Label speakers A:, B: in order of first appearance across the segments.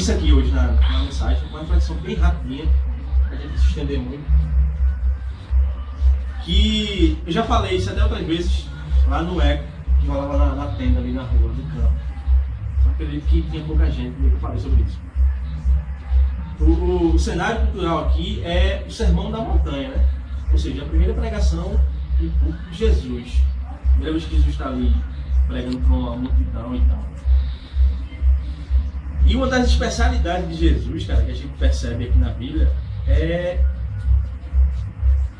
A: isso aqui hoje na mensagem, uma reflexão bem rapidinha, para a gente se estender muito. Que eu já falei isso até outras vezes lá no Eco, que rolava na tenda ali na rua, no campo. Eu acredito que tinha pouca gente, eu falei sobre isso. O cenário cultural aqui é o Sermão da Montanha, né? Ou seja, a primeira pregação do público de Jesus. A primeira vez que Jesus está ali pregando para uma multidão e tal. E uma das especialidades de Jesus, cara, que a gente percebe aqui na Bíblia, é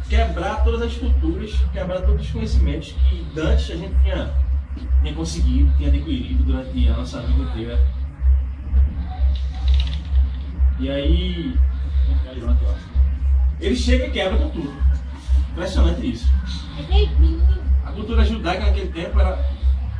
A: quebrar todas as culturas, quebrar todos os conhecimentos que antes a gente tinha conseguido, tinha adquirido durante a nossa vida inteira. E aí, ele chega e quebra com tudo. Impressionante isso. A cultura judaica naquele tempo era,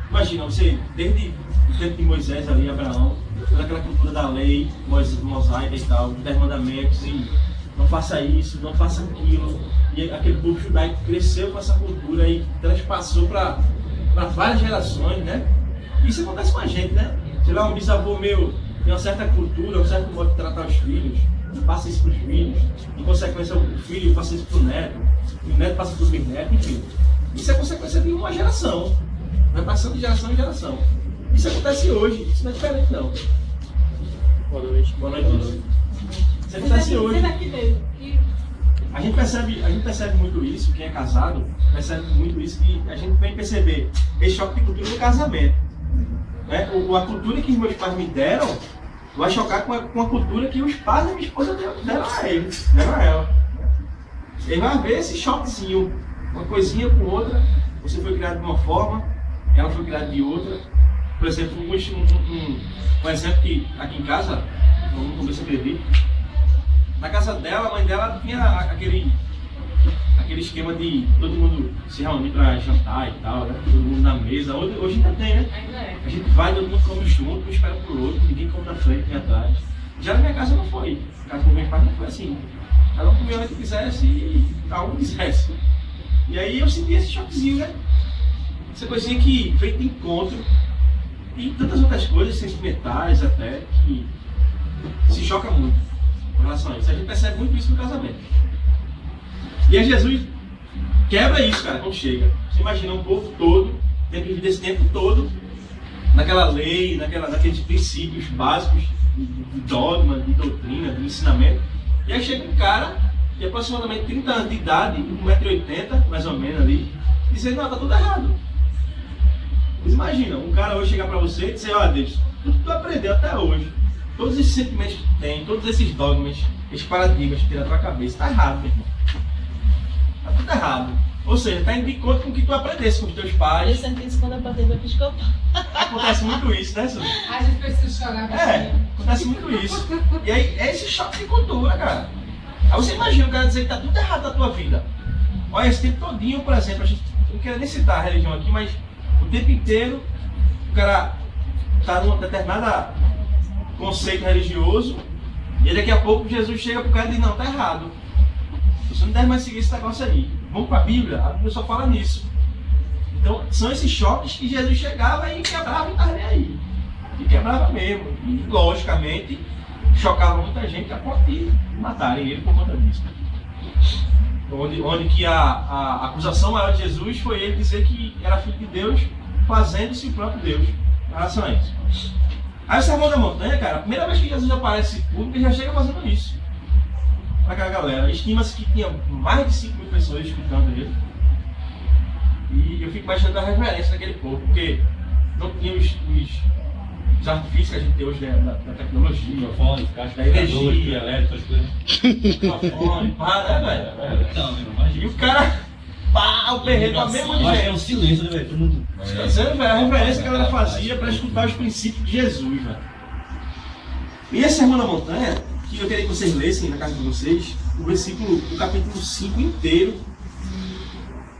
A: imagina, você, desde o tempo de Moisés ali, Abraão, toda aquela cultura da lei, mosaica e tal, dos 10 mandamentos, e não faça isso, não faça aquilo. E aquele povo judaico cresceu com essa cultura e transpassou para várias gerações, né? Isso acontece com a gente, né? Sei lá, um bisavô meu tem uma certa cultura, um certo modo de tratar os filhos, passa isso para os filhos, em consequência o filho passa isso para o neto passa para o bisneto, enfim. Isso é consequência de uma geração, vai passando de geração em geração. Isso acontece hoje, isso não é diferente não. Boa noite. Boa noite. Isso acontece hoje. A gente percebe muito isso, quem é casado percebe muito isso, que a gente vem perceber esse choque de cultura no casamento. Né? A cultura que os meus pais me deram vai chocar com a cultura que os pais da minha esposa deram a ele, deram a ela. Ele vai ver esse choquezinho, uma coisinha com outra. Você foi criado de uma forma, ela foi criada de outra. Por exemplo, um exemplo que aqui em casa, no começo eu acredito, na casa dela, a mãe dela tinha aquele esquema de todo mundo se reunir para jantar e tal, né? Todo mundo na mesa. Hoje ainda tem, né? A gente vai, todo mundo come junto, um espera pro outro, ninguém come na frente nem atrás. Já na minha casa não foi. Na casa dos meus pais não foi assim. Cada um comia onde quisesse e aonde quisesse. E aí eu senti esse choquezinho, né? Essa coisinha que veio de encontro e tantas outras coisas, sentimentais até, que se choca muito com relação a isso. A gente percebe muito isso no casamento. E aí Jesus quebra isso, cara, quando chega. Você imagina um povo todo, tendo vivido esse tempo todo, naquela lei, naqueles princípios básicos de dogma, de doutrina, de ensinamento. E aí chega um cara de aproximadamente 30 anos de idade, 1,80 m, mais ou menos ali, dizendo, não, tá tudo errado. Mas imagina, um cara hoje chegar para você e dizer, olha Deus, tudo que tu aprendeu até hoje, todos esses sentimentos que tu tem, todos esses dogmas, esses paradigmas que tem na tua cabeça, tá errado, meu irmão. Tá tudo errado. Ou seja, tá indo de conta com o que tu aprendesse com os teus pais.
B: Eu senti isso quando eu passei do episcopal.
A: Acontece muito isso, né, Suzy?
C: A gente precisa chorar.
A: Acontece muito isso. E aí, é esse choque de cultura, cara. Aí você imagina o cara dizer que tá tudo errado na tua vida. Olha, esse tempo todinho, por exemplo, a gente não quero nem citar a religião aqui, mas o tempo inteiro o cara tá num determinado conceito religioso e daqui a pouco Jesus chega pro cara e diz, não, tá errado. Você não deve mais seguir esse negócio aí. Vamos para a Bíblia só fala nisso. Então, são esses choques que Jesus chegava e quebrava e estava nem aí. E quebrava mesmo. E, logicamente, chocava muita gente a ponto de matarem ele por conta disso. Onde que a acusação maior de Jesus foi ele dizer que era filho de Deus, fazendo-se o próprio Deus. Em relação a isso. Aí o Sermão da Montanha, cara, a primeira vez que Jesus aparece em público, ele já chega fazendo isso. Para aquela galera. Estima-se que tinha mais de 5 mil pessoas escutando ele. E eu fico imaginando a reverência daquele povo, porque não tinha os artifícios que a gente tem hoje da tecnologia,
D: microfone, caixa
A: da energia,
D: elétrica, as coisas.
A: Microfone, pá, né, velho? E o cara, pá, o berreiro a mesma
D: gente. É um silêncio, né, velho? Todo mundo.
A: A reverência que a galera fazia para escutar os princípios de Jesus, velho. E esse Sermão da Montanha, que eu queria que vocês lessem na casa de vocês, o versículo do capítulo 5 inteiro,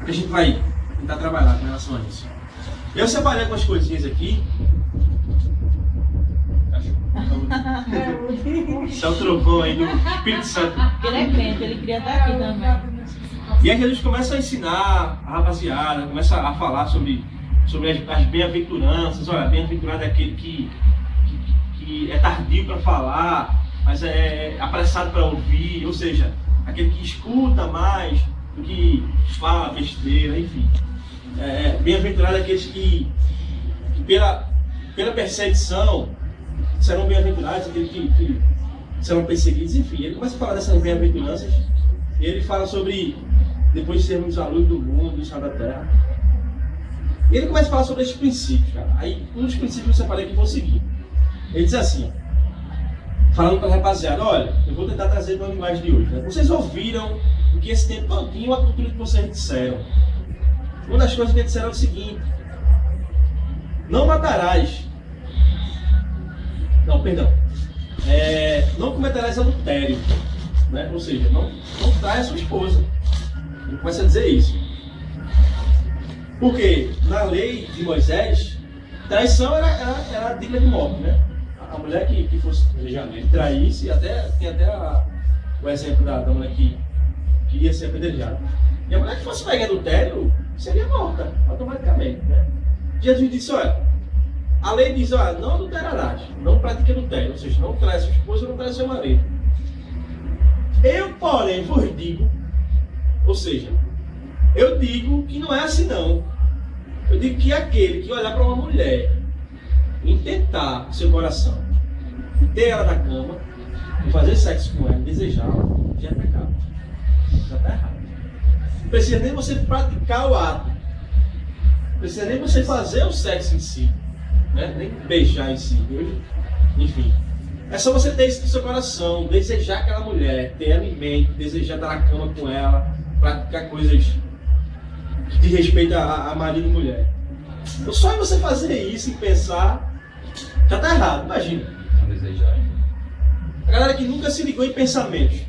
A: que a gente vai tentar trabalhar com relação a isso. Eu separei algumas coisinhas aqui. Isso é o trovão aí do Espírito Santo.
B: Ele é crente, ele queria estar aqui também.
A: E aí Jesus começa a ensinar a rapaziada, começa a falar sobre as bem-aventuranças. Olha, bem-aventurado é aquele que que é tardio para falar, mas é apressado para ouvir, ou seja, aquele que escuta mais do que fala besteira, enfim. Bem-aventurado aqueles que pela perseguição serão bem-aventurados, aqueles que serão perseguidos, enfim. Ele começa a falar dessas bem-aventuranças e ele fala sobre, depois de sermos a luz do mundo, o sal da terra. E ele começa a falar sobre esses princípios, cara. Aí, um dos princípios que eu separei aqui, vou seguir. Ele diz assim, falando para a rapaziada, olha, eu vou tentar trazer uma linguagem de hoje, né? Vocês ouviram o que esse tempo todinho, a cultura que vocês disseram. Uma das coisas que eles disseram é o seguinte: não matarás. Não, perdão. Não cometerás adultério, né? Ou seja, não trai a sua esposa. Ele começa a dizer isso. Porque na lei de Moisés, traição era digna de morte, né? A mulher que fosse traísse, tem até o exemplo da mulher que queria ser apedrejada. E a mulher que fosse pega em adultério seria morta, automaticamente, né? Jesus disse, olha, a lei diz, olha, não adulterarás, não pratique adultério, ou seja, não trai sua esposa, não trai seu marido. Eu, porém, vos digo, ou seja, eu digo que não é assim não. Eu digo que aquele que olhar para uma mulher e tentar seu coração, ter ela na cama, e fazer sexo com ela, desejá-la, já é pecado. Já está errado. Não precisa nem você praticar o ato. Não precisa nem você fazer o sexo em si, né? Nem beijar em si. Enfim. É só você ter isso no seu coração, desejar aquela mulher, ter ela em mente, desejar estar na cama com ela, praticar coisas que diz respeito a marido e mulher. Então, só em você fazer isso e pensar, já está errado, imagina.
D: Desejar.
A: A galera que nunca se ligou em pensamentos,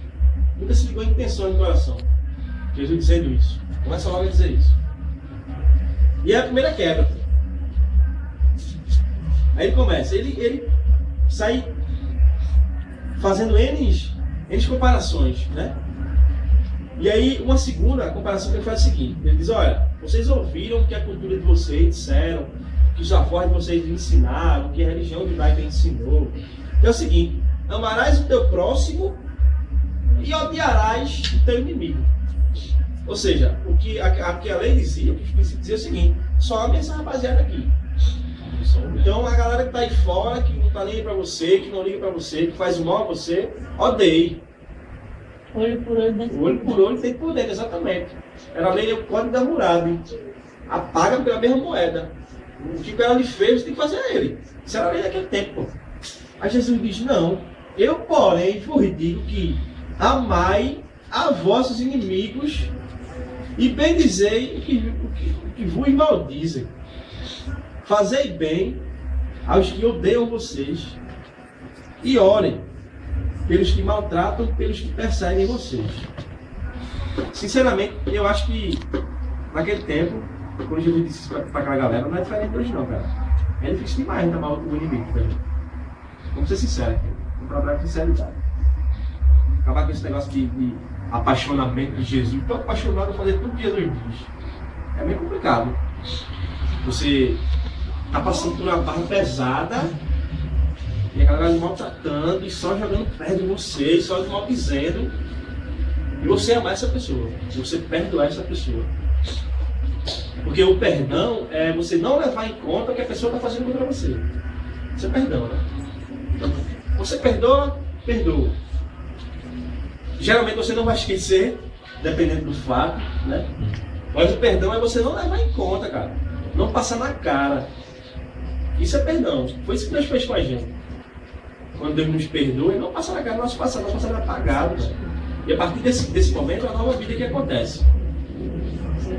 A: nunca se ligou em intenções no coração. Jesus dizendo isso. Começa logo a dizer isso. E é a primeira quebra. Aí ele começa, ele sai fazendo N comparações, né? E aí, uma segunda comparação que ele faz é a seguinte: ele diz, olha, vocês ouviram que a cultura de vocês disseram, que os avós de vocês ensinaram, que a religião judaica ensinou. É o seguinte: amarás o teu próximo e odiarás o teu inimigo. Ou seja, o que a lei dizia, o que os princípios diziam é o seguinte: só ame essa rapaziada aqui. Então, a galera que está aí fora, que não está nem aí para você, que não liga para você, que faz mal a você, odeie.
B: Olho por olho, dente por
A: Olho por olho, dente por dente, exatamente. Era a lei do código da Hammurabi. Apaga pela mesma moeda. O que o cara lhe fez, você tem que fazer a ele. Isso era a lei daquele tempo. Pô. Aí Jesus diz, não, eu porém vos digo que amai a vossos inimigos e bendizei o que vos maldizem. Fazei bem aos que odeiam vocês e orem pelos que maltratam, pelos que perseguem vocês. Sinceramente, eu acho que naquele tempo, quando Jesus disse isso para aquela galera, não é diferente hoje não, cara. É difícil demais amar o inimigo, velho. Vamos ser sinceros, vamos trabalhar com sinceridade. Acabar com esse negócio de apaixonamento de Jesus. Estou apaixonado a fazer tudo que Jesus diz. É meio complicado. Você está passando por uma barra pesada e a galera lhe maltratando e só jogando perto de você, só lhe maldizendo. E você amar essa pessoa, você perdoar essa pessoa. Porque o perdão é você não levar em conta o que a pessoa está fazendo contra você. Isso é perdão, né? Então, você perdoa, perdoa. Geralmente você não vai esquecer, dependendo do fato, né? Mas o perdão é você não levar em conta, cara. Não passar na cara. Isso é perdão. Foi isso que Deus fez com a gente. Quando Deus nos perdoa, Ele não passa na cara do nosso passado, nosso passado é apagado. Cara. E a partir desse momento, é a nova vida que acontece.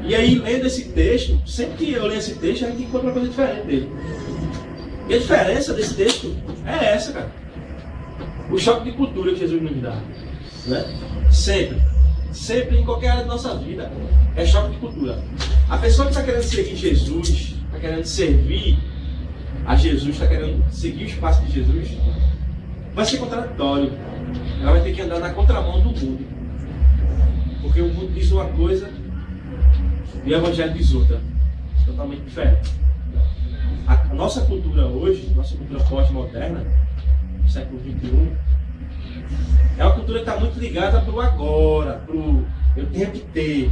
A: E aí, lendo esse texto, sempre que eu leio esse texto, a gente encontra uma coisa diferente dele. E a diferença desse texto é essa, cara. O choque de cultura que Jesus nos dá. Né? Sempre. Sempre, em qualquer área da nossa vida, é choque de cultura. A pessoa que está querendo seguir Jesus, está querendo servir a Jesus, está querendo seguir o espaço de Jesus, vai ser contraditório. Ela vai ter que andar na contramão do mundo. Porque o mundo diz uma coisa e o Evangelho diz outra. Totalmente diferente. a nossa cultura hoje, nossa cultura pós-moderna, século XXI, é uma cultura que está muito ligada para o agora, para o eu tenho que ter,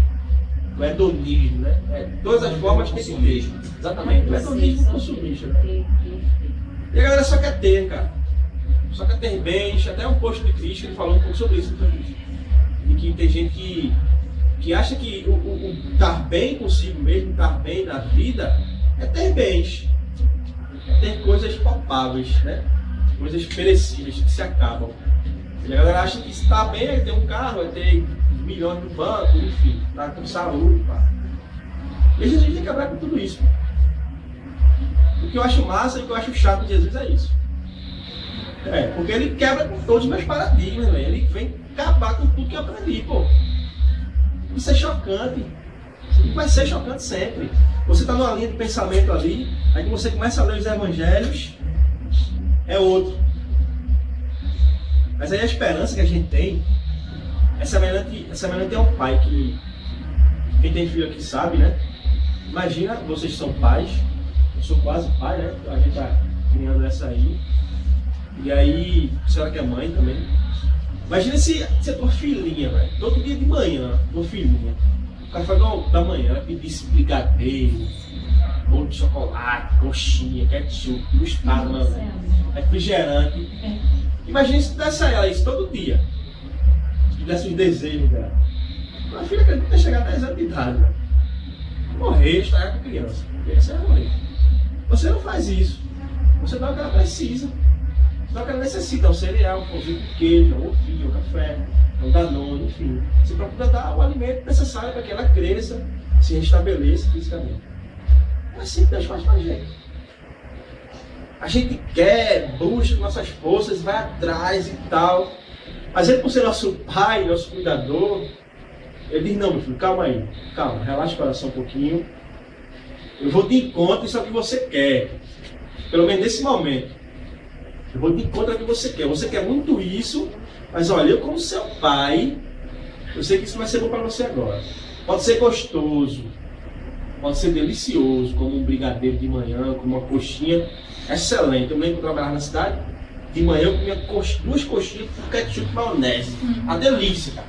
A: o hedonismo, né? Todas as formas tem que ter. Exatamente, o hedonismo consumista. Né? E a galera só quer ter, cara. Só quer ter bens, até um post de Cristo ele falou um pouco sobre isso. E que tem gente que acha que o estar bem consigo mesmo, estar bem na vida, é ter bens. É ter coisas palpáveis, né? Coisas perecíveis que se acabam. E a galera acha que estar bem é ter um carro, é ter milhões no banco, enfim, tá com saúde. Pá. E Jesus tem que quebrar com tudo isso. O que eu acho massa e o que eu acho chato de Jesus é isso. Porque ele quebra com todos os meus paradigmas, véio. Ele vem acabar com tudo que eu aprendi, pô. Isso é chocante. E vai ser chocante sempre. Você está numa linha de pensamento ali, aí que você começa a ler os evangelhos, é outro. Mas aí a esperança que a gente tem é semelhante ao pai que... Quem tem filho aqui sabe, né? Imagina, vocês são pais, eu sou quase pai, né? A gente está criando essa aí. E aí, a senhora que é mãe também. Imagina se a tua filhinha, velho, todo dia de manhã, tua filhinha, o café da manhã, ela pedisse brigadeiro, bolo de chocolate, coxinha, ketchup, mostarda, refrigerante. Imagina se tu desse a ela isso todo dia. Se tu desse os desejos dela. Tua filha acredita ter chegado a 10 anos de idade, velho. Morrer, estragar com a criança. Você vai morrer. Você não faz isso. Você dá o que ela precisa. Dá o que ela necessita. Um cereal, um pãozinho de queijo, um ovinho, um café, um danone, enfim. Você procura dar o alimento necessário para que ela cresça, se restabeleça fisicamente. É assim que Deus faz pra gente. A gente quer, busca nossas forças, vai atrás e tal. Mas ele, por ser nosso pai, nosso cuidador, ele diz, não, meu filho, calma aí. Calma, relaxa o coração um pouquinho. Eu vou de encontro isso é o que você quer. Pelo menos nesse momento. Eu vou de encontro ao que você quer. Você quer muito isso, mas olha, eu como seu pai, eu sei que isso vai ser bom para você agora. Pode ser gostoso, pode ser delicioso, como um brigadeiro de manhã, como uma coxinha. Excelente. Eu lembro que eu trabalhava na cidade, de manhã eu comia duas coxinhas com ketchup e maionese. Uma delícia, cara.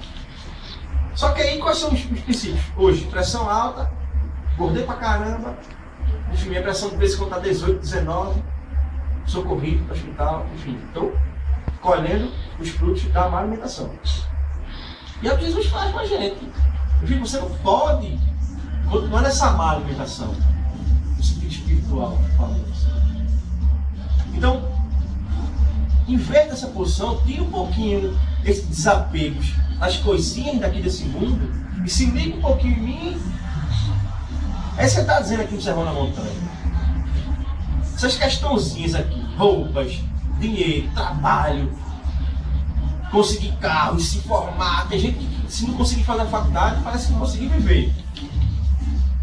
A: Só que aí, quais são os princípios? Hoje, pressão alta, engordei pra caramba, enfim, minha pressão de vez em quando tá 18, 19, sou corrido para o hospital, enfim, estou colhendo os frutos da má alimentação. E é o que Jesus faz com a gente. Enfim, você não pode continuar nessa má alimentação, no sentido espiritual, falando. Então, em vez dessa posição, tira um pouquinho esses desapegos das coisinhas daqui desse mundo e se liga um pouquinho em mim. É isso que ele está dizendo aqui no Sermão na Montanha. Essas questãozinhas aqui, roupas, dinheiro, trabalho, conseguir carro, se formar. Tem gente que, se não conseguir fazer a faculdade, parece que não conseguir viver.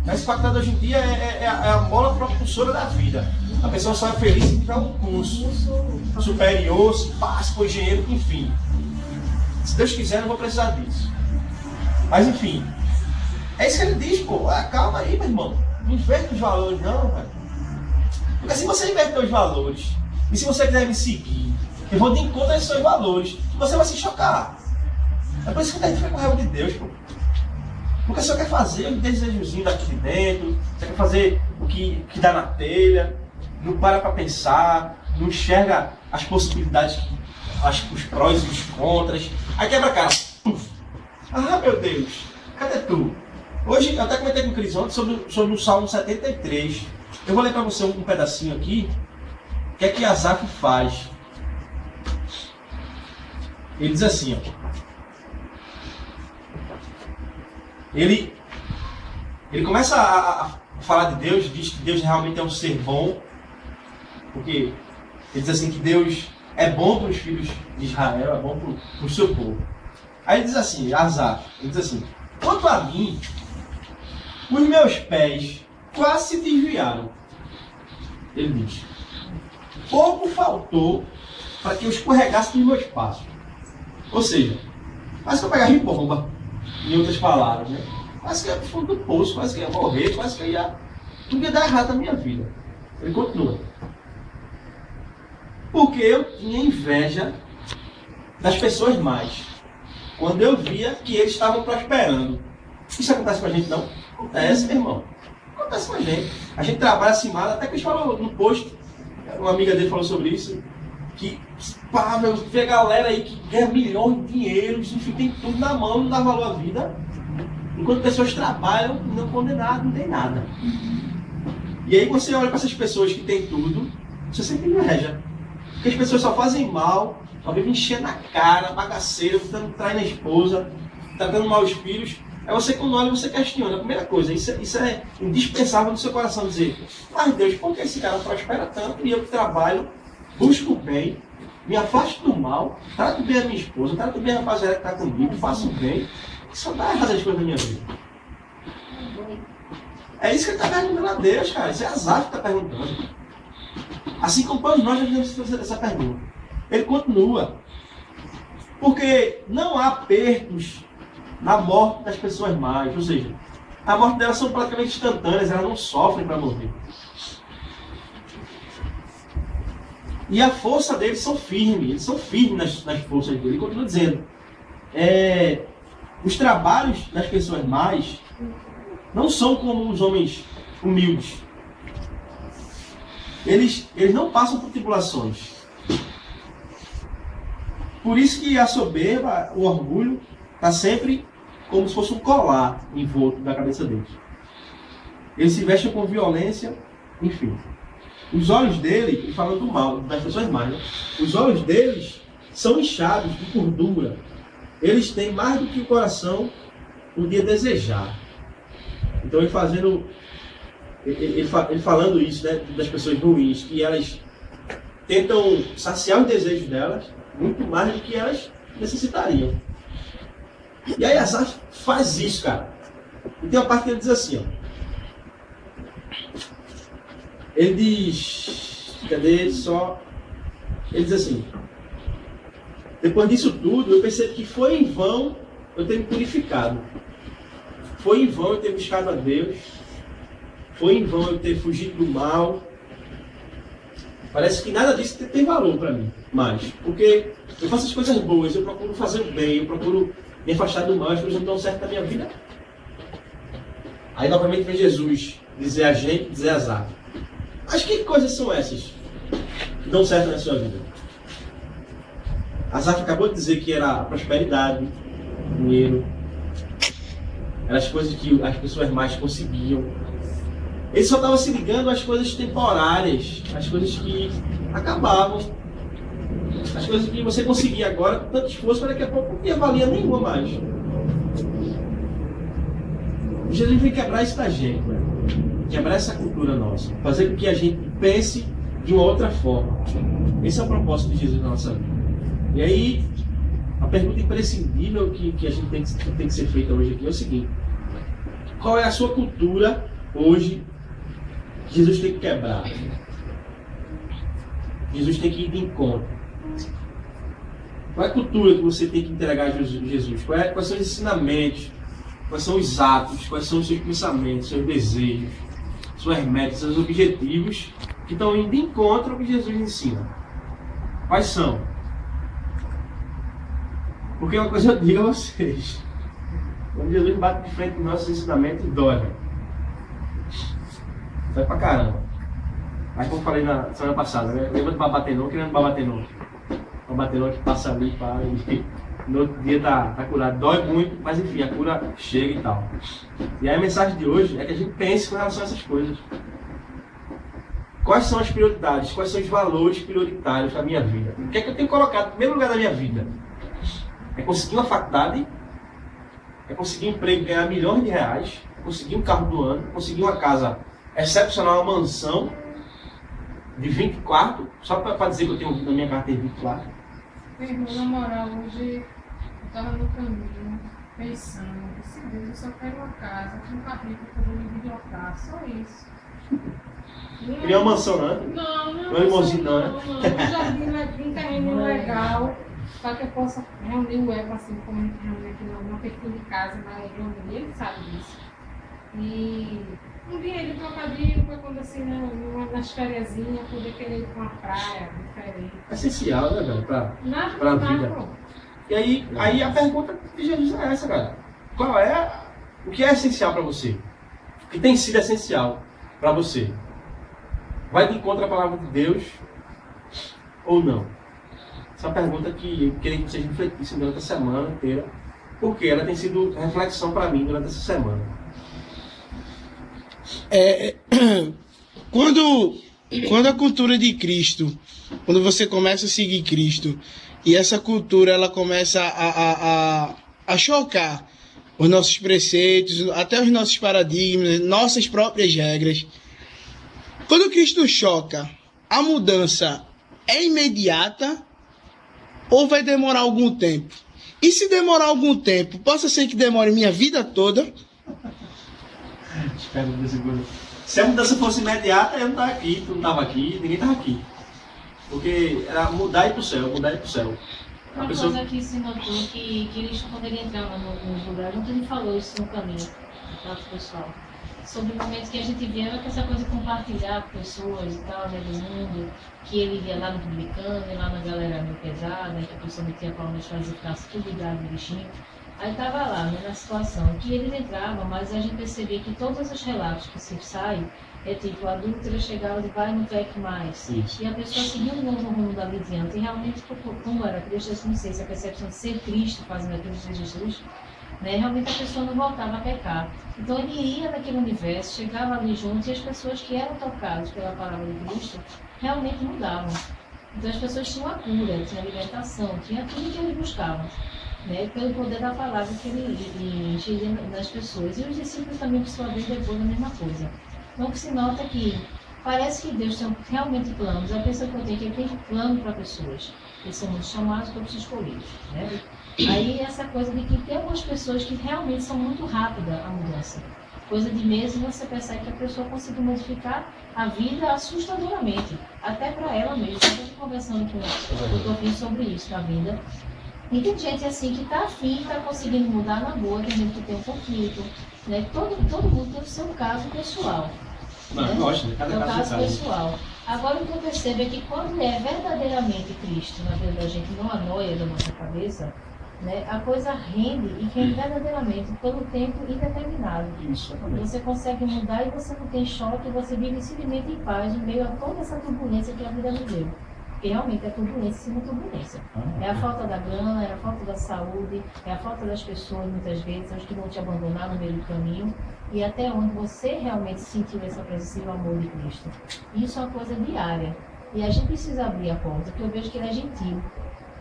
A: Mas a faculdade hoje em dia é a mola propulsora da vida. A pessoa só é feliz se tiver um curso superior, se passa para o engenheiro, enfim. Se Deus quiser, não vou precisar disso. Mas enfim, é isso que ele diz, pô. Calma aí, meu irmão. Não inverte os valores, não, velho. Porque se você inverter os valores, e se você quiser me seguir, eu vou de encontro a esses seus valores, você vai se chocar. É por isso que a gente fica com raiva de Deus, pô. Porque você quer fazer o desejozinho daqui de dentro, você quer fazer o que dá na telha, não para pensar, não enxerga as possibilidades, os prós e os contras. Aí quebra a cara. Ah, meu Deus, cadê tu? Hoje, eu até comentei com o Cris ontem sobre o Salmo 73. Eu vou ler para você um pedacinho aqui, que é que Asaf faz. Ele diz assim, ó. Ele começa a falar de Deus, diz que Deus realmente é um ser bom, porque ele diz assim que Deus é bom para os filhos de Israel, é bom para o seu povo. Aí ele diz assim, Asaf, ele diz assim, quanto a mim, os meus pés quase se desviaram. Ele diz, pouco faltou para que eu escorregasse dos meus passos. Ou seja, quase que eu pegava em bomba, em outras palavras, né? Quase que eu ia pro fundo do poço, quase que eu ia morrer, quase que tudo ia dar errado na minha vida. Ele continua. Porque eu tinha inveja das pessoas mais. Quando eu via que eles estavam prosperando. Isso acontece com a gente, não? Acontece, meu irmão. Acontece com a gente. A gente trabalha acimado, até que a gente falou no post, uma amiga dele falou sobre isso, que, pá, meu, vê a galera aí que ganha milhões de dinheiros, enfim, tem tudo na mão, não dá valor à vida. Enquanto pessoas trabalham, não condenado, não tem nada. E aí você olha para essas pessoas que têm tudo, você sempre inveja. Porque as pessoas só fazem mal, só vivem enchendo a cara, bagaceira, tentando trair na esposa, tratando mal os filhos. Aí você, quando olha, você questiona. A primeira coisa, isso é indispensável no seu coração dizer: mas Deus, por que esse cara prospera tanto e eu que trabalho, busco o bem, me afasto do mal, trato bem a minha esposa, trato bem a rapaziada que está comigo, faço o bem, só dá errado as coisas na minha vida? É isso que ele está perguntando a Deus, cara. Isso é Asaf que está perguntando. Assim como todos nós já devemos fazer essa pergunta. Ele continua. Porque não há apertos na morte das pessoas mais. Ou seja, a morte delas são praticamente instantâneas, elas não sofrem para morrer. E a força deles são firmes, eles são firmes nas forças dele. Ele continua dizendo, os trabalhos das pessoas mais não são como os homens humildes. Eles não passam por tribulações. Por isso que a soberba, o orgulho, está sempre como se fosse um colar em volta da cabeça deles. Eles se vestem com violência, enfim. Os olhos dele, falando do mal, das pessoas mais, né? Os olhos deles são inchados de gordura. Eles têm mais do que o coração podia desejar. Então ele falando isso, né, das pessoas ruins, que elas tentam saciar os desejos delas muito mais do que elas necessitariam. E aí Asaf faz isso, cara. E tem uma parte que ele diz assim, ó. Ele diz... Cadê? Só... Ele diz assim... Depois disso tudo, eu percebi que foi em vão eu ter me purificado. Foi em vão eu ter buscado a Deus. Foi em vão eu ter fugido do mal. Parece que nada disso tem valor para mim. Mas, porque eu faço as coisas boas, eu procuro fazer o bem, eu procuro me afastar do mal, as coisas não dão certo na minha vida. Aí novamente vem Jesus dizer a gente, dizer a Asaf. Mas que coisas são essas que dão certo na sua vida? Asaf acabou de dizer que era a prosperidade, dinheiro, eram as coisas que as pessoas mais conseguiam. Ele só estava se ligando às coisas temporárias, às coisas que acabavam, as coisas que você conseguia agora com tanto esforço, mas daqui a pouco não tinha valia nenhuma mais. Jesus vem quebrar isso da gente, né? Quebrar essa cultura nossa, fazer com que a gente pense de uma outra forma. Esse é o propósito de Jesus na nossa vida. E aí, a pergunta imprescindível que a gente tem que ser feita hoje aqui é o seguinte: qual é a sua cultura hoje que Jesus tem que quebrar? Jesus tem que ir de encontro. Qual é a cultura que você tem que entregar a Jesus? Quais são os ensinamentos? Quais são os atos? Quais são os seus pensamentos, seus desejos, suas metas, seus objetivos que estão indo de encontro ao que Jesus ensina? Quais são? Porque uma coisa eu digo a vocês: quando Jesus bate de frente com nossos ensinamentos, dói. Dói pra caramba. Mas como eu falei na semana passada, né? Lembra do Babatenô, querendo Babatenô. O Babatenô que passa ali para e no outro dia tá curado. Dói muito, mas enfim, a cura chega e tal. E aí a mensagem de hoje é que a gente pense com relação a essas coisas. Quais são as prioridades? Quais são os valores prioritários da minha vida? O que é que eu tenho colocado em primeiro lugar da minha vida? É conseguir uma faculdade? É conseguir um emprego e ganhar milhões de reais? É conseguir um carro do ano? É conseguir uma casa excepcional, uma mansão de 20 quartos? Só para dizer que eu tenho na minha casa tem 20 quartos?
B: Irmão, na moral, hoje eu estava no caminho pensando: se Deus, eu só quero uma casa com um carrinho para poder me deslocar, só isso.
A: Queria uma mansão, né?
B: Não,
A: não é limousine, não, né?
B: Não, um jardim, um terreno legal, para que eu possa reunir o ego assim, como a gente reúne aqui no perfil de casa, na reunião, ele sabe disso. E um dinheiro de trocadilho para quando assim, nas fériasinhas, poder querer ir para uma praia diferente.
A: É essencial, né, velho, pra
B: Nada,
A: vida. E aí a pergunta de Jesus é essa, cara. O que é essencial para você? O que tem sido essencial para você? Vai de encontro à palavra de Deus ou não? Essa é uma pergunta que eu queria que vocês refletissem durante a semana inteira, porque ela tem sido reflexão para mim durante essa semana.
C: Quando a cultura de Cristo, quando você começa a seguir Cristo, e essa cultura ela começa a chocar os nossos preceitos, até os nossos paradigmas, nossas próprias regras. Quando Cristo choca, a mudança é imediata ou vai demorar algum tempo? E se demorar algum tempo, possa ser que demore minha vida toda?
A: Se a mudança fosse imediata, eu não estava aqui, tu não estava aqui, ninguém estava aqui. Porque era mudar e ir pro céu, mudar e ir pro céu.
E: Uma coisa que se notou que Cristo, quando ele entrava nos lugares, ontem ele falou isso no caminho, para o pessoal, sobre momentos que a gente via com essa coisa de compartilhar com pessoas e tal, né, do mundo, que ele ia lá no publicano, ia lá na galera meio pesada, que a pessoa metia a palma e ficasse tudo ligado no bichinho. Aí estava lá, né, na situação que eles entravam, mas a gente percebia que todos os relatos que se saem é tipo, a adúltera chegava e vai não peque mais.
A: Isso.
E: E a pessoa seguiu o novo rumo da vida adiante. E realmente, como era Cristo, eu não sei se a percepção de ser Cristo, fazendo aquilo de Jesus, né, realmente a pessoa não voltava a pecar. Então ele ia naquele universo, chegava ali junto, e as pessoas que eram tocadas pela palavra de Cristo realmente mudavam. Então as pessoas tinham a cura, tinha a libertação, tinha tudo que eles buscavam, né, pelo poder da palavra que ele enchia nas pessoas. E os discípulos também, por sua vez, depois a mesma coisa. Então, o que se nota é que parece que Deus tem realmente planos. A pessoa que eu tenho que ele tem plano para pessoas. Eles são muito chamados, todos escolhidos, né? Aí, essa coisa de que tem algumas pessoas que realmente são muito rápidas a mudança. Coisa de meses, você percebe que a pessoa conseguiu modificar a vida assustadoramente. Até para ela mesma. Eu estou conversando com o Topinho sobre isso na vida. E tem gente assim que está afim, está conseguindo mudar na boa, tem gente que tem um conflito, né? Todo mundo tem o seu caso pessoal.
A: Não,
E: né?
A: lógico, né? Cada caso
E: pessoal. Agora o que eu percebo é que quando é verdadeiramente Cristo na vida da gente, não a noia da nossa cabeça, né? A coisa rende e rende verdadeiramente pelo tempo indeterminado.
A: Isso,
E: você consegue mudar e você não tem choque, você vive simplesmente em paz no meio a toda essa turbulência que a vida nos deu. Porque realmente é turbulência em cima de turbulência. É a falta da grana, é a falta da saúde, é a falta das pessoas, muitas vezes, os que vão te abandonar no meio do caminho, e até onde você realmente sentiu essa presença e o amor de Cristo. Isso é uma coisa diária. E a gente precisa abrir a porta, porque eu vejo que ele é gentil.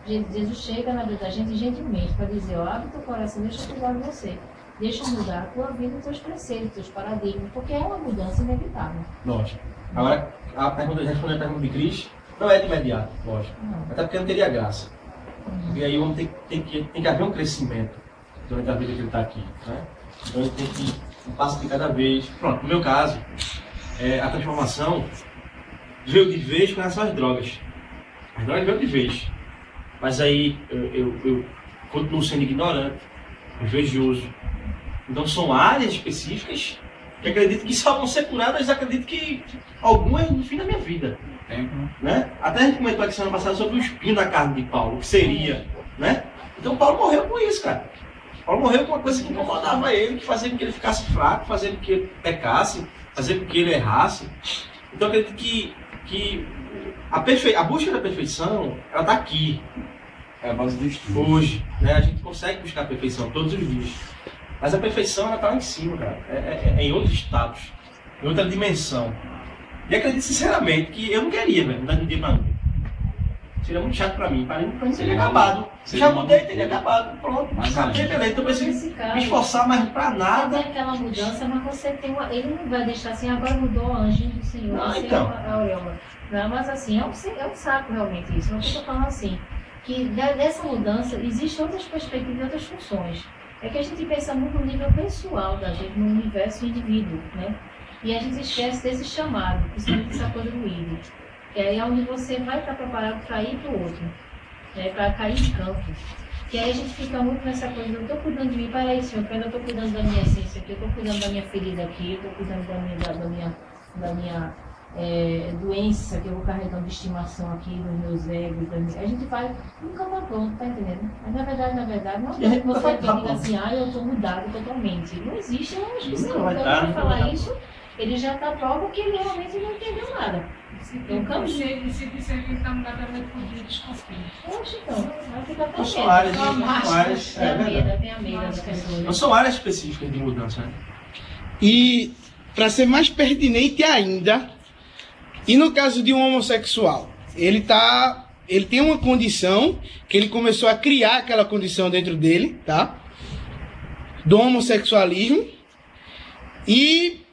E: Jesus chega na vida da gente gentilmente para dizer, ó, abre teu coração, deixa eu cuidar de você. Deixa eu mudar a tua vida, os teus preceitos, os teus paradigmas, porque é uma mudança inevitável.
A: Lógico. Agora, respondendo a pergunta de Cristo, não é de imediato, lógico. Até porque não teria graça. E aí o homem tem que haver um crescimento durante a vida que ele está aqui. Né? Então ele tem que um passo de cada vez. Pronto, no meu caso, a transformação veio de vez com relação às drogas. As drogas veio de vez. Mas aí eu continuo sendo ignorante, invejoso. Então são áreas específicas que acredito que só vão ser curadas, acredito que algumas no fim da minha vida. Né? Até a gente comentou aqui semana passada sobre o espinho da carne de Paulo, o que seria. Né? Então Paulo morreu com isso, cara. Paulo morreu com uma coisa que incomodava ele, que fazia com que ele ficasse fraco, fazia com que ele pecasse, fazia com que ele errasse. Então eu acredito que a busca da perfeição, ela está aqui.
D: É a base do estudo.
A: Hoje, né? A gente consegue buscar a perfeição todos os dias. Mas a perfeição, ela está lá em cima, cara. É em outro status, em outra dimensão. E acredito sinceramente que eu não queria, velho, mudar de um dia para noite. Seria muito chato para mim. Para mim teria acabado. Já mudei, teria acabado. Pronto. Mas acabei, beleza. Então eu preciso me esforçar mais para nada.
E: Tem aquela mudança, mas você tem uma... Ele não vai deixar assim, agora mudou o anjo do Senhor.
A: Não,
E: você
A: então.
E: é a auréola. Não, mas assim, é um saco realmente isso. Mas eu estou falando assim, que dessa mudança existem outras perspectivas e outras funções. É que a gente pensa muito no nível pessoal da gente, no universo indivíduo, né? E a gente esquece desse chamado, principalmente essa coisa do ídolo. Que é onde você vai estar preparado para ir para o outro, né? Para cair em campo. Que aí a gente fica muito nessa coisa, eu estou cuidando de mim, peraí, senhor, eu estou cuidando da minha essência aqui, eu estou cuidando da minha ferida aqui, eu estou cuidando da minha doença que eu vou carregando de estimação aqui, dos meus egos, a gente vai, nunca vai pronto, tá entendendo? Mas na verdade, não é que você diga assim, eu estou mudado totalmente. Não existe, eu acho que se não vai falar isso, ele já está prova que ele realmente não entendeu nada.
B: Então, caminho. Se disser que ele está mudado, vai poder desconfiar.
E: Poxa, então, vai ficar tão
A: São áreas,
E: tem a medo das pessoas.
A: Não são áreas específicas de mudança, né?
C: E, para ser mais pertinente ainda, e no caso de um homossexual, ele tem uma condição, que ele começou a criar aquela condição dentro dele, tá? Do homossexualismo. E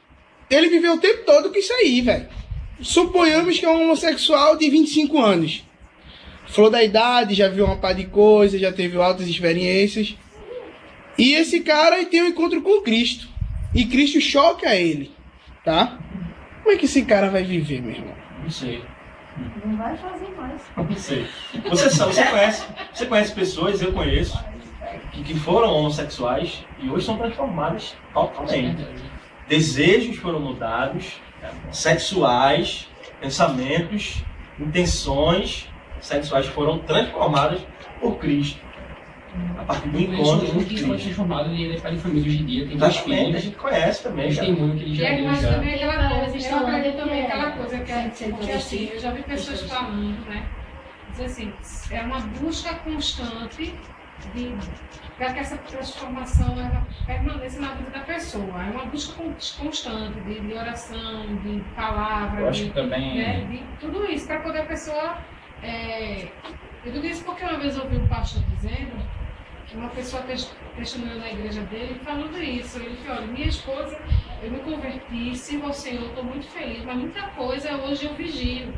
C: ele viveu o tempo todo com isso aí, velho. Suponhamos que é um homossexual de 25 anos. Falou da idade, já viu uma par de coisas, já teve altas experiências. E esse cara tem um encontro com Cristo. E Cristo choca ele, tá? Como é que esse cara vai viver, meu irmão?
A: Não sei.
E: Não vai fazer mais.
A: Não sei. Você conhece pessoas, eu conheço, que foram homossexuais e hoje são transformadas totalmente. Desejos foram mudados, sexuais, pensamentos, intenções sexuais foram transformadas por Cristo. A partir do encontro com
D: que foi
A: Cristo.
D: transformado e ele é pai de família hoje em dia, tem dois
A: Exatamente, a
D: filhos.
A: gente conhece também.
D: Testemunho que ele já deu
B: Mas
D: já.
B: também aquela coisa, eu acredito também aquela
E: É.
B: coisa que assim, eu já vi pessoas falando, né? Diz assim, é uma busca constante para que essa transformação ela permaneça na vida da pessoa. É uma busca constante de oração, de palavra,
D: Eu acho que também.
B: né, de tudo isso, para poder a pessoa. Eu digo isso porque uma vez eu ouvi um pastor dizendo, uma pessoa testemunhando na igreja dele, falando isso. Ele disse, olha, minha esposa, eu me converti, sirvo ao Senhor, estou muito feliz, mas muita coisa hoje eu vigio.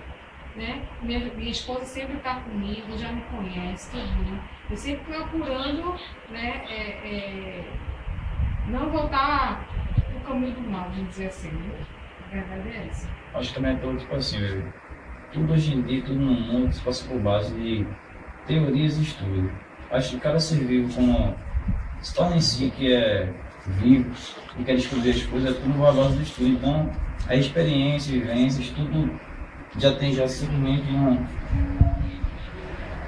B: Né? Minha esposa sempre está comigo, já me conhece, tudo. Eu sempre procurando, né, não voltar no caminho do mal, vamos dizer assim. Né? A verdade é essa.
D: Acho que também é todo tipo assim, tudo hoje em dia, tudo no mundo se passa por base de teorias e estudo. Acho que cada ser vivo, como se torna em si que é vivo e quer descobrir as coisas, é tudo uma base do estudo. Então, a experiência, vivências, tudo já tem simplesmente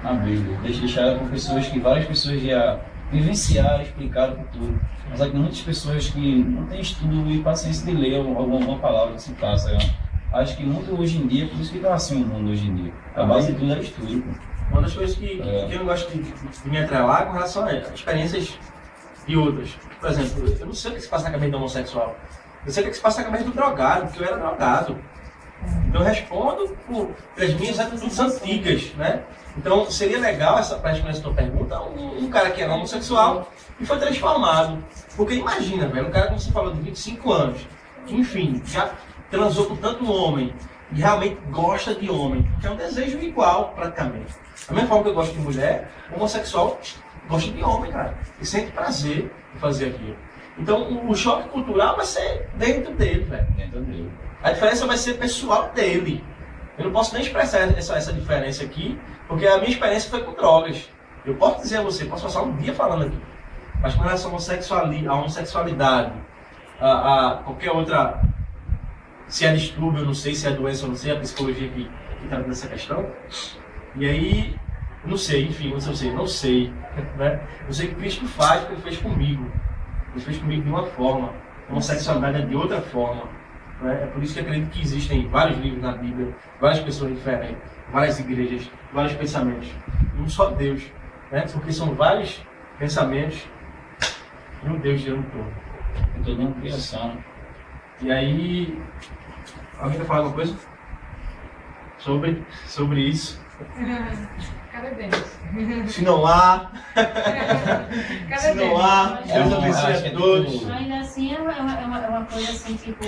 D: na Bíblia. Deixar para pessoas que várias pessoas já vivenciaram, explicaram por tudo. Mas há muitas pessoas que não têm estudo e paciência de ler alguma palavra que se passa. Né? Acho que muito hoje em dia, por isso que está assim o mundo hoje em dia. A base de tudo é estudo.
A: Uma das coisas que eu não gosto de me atrelar com relação a experiências de outras. Por exemplo, eu não sei o que se passa na cabeça do homossexual. Eu sei o que se passa na cabeça do drogado, porque eu era drogado. Então eu respondo pelas minhas atitudes antigas, né? Então seria legal, para responder essa tua pergunta, um cara que era homossexual e foi transformado. Porque imagina, velho, um cara, como você falou, de 25 anos, que enfim, já transou com tanto homem e realmente gosta de homem, que é um desejo igual praticamente. Da mesma forma que eu gosto de mulher, o homossexual gosta de homem, cara. E sente prazer em fazer aquilo. Então o choque cultural vai ser dentro dele, velho.
D: Dentro dele.
A: A diferença vai ser pessoal dele. Eu não posso nem expressar essa diferença aqui, porque a minha experiência foi com drogas. Eu posso dizer a você, posso passar um dia falando aqui. Mas com relação à homossexualidade, a qualquer outra, se é distúrbio, eu não sei, se é doença, eu não sei, a psicologia que trata dessa questão. E aí, não sei, enfim, não sei. Né? Eu sei que Cristo faz o que ele fez comigo. Ele fez comigo de uma forma, a homossexualidade é de outra forma. Né? É por isso que eu acredito que existem vários livros na Bíblia, várias pessoas diferentes, várias igrejas, vários pensamentos. E um só Deus, né? Porque são vários pensamentos e um Deus girando todo.
D: É toda uma criação.
A: E aí, alguém quer falar alguma coisa sobre isso?
B: Cadê Deus?
A: Se não há,
B: Cadê
A: se não há,
B: Deus?
A: Deus abençoe a todos.
E: Ainda assim é uma coisa assim, tipo,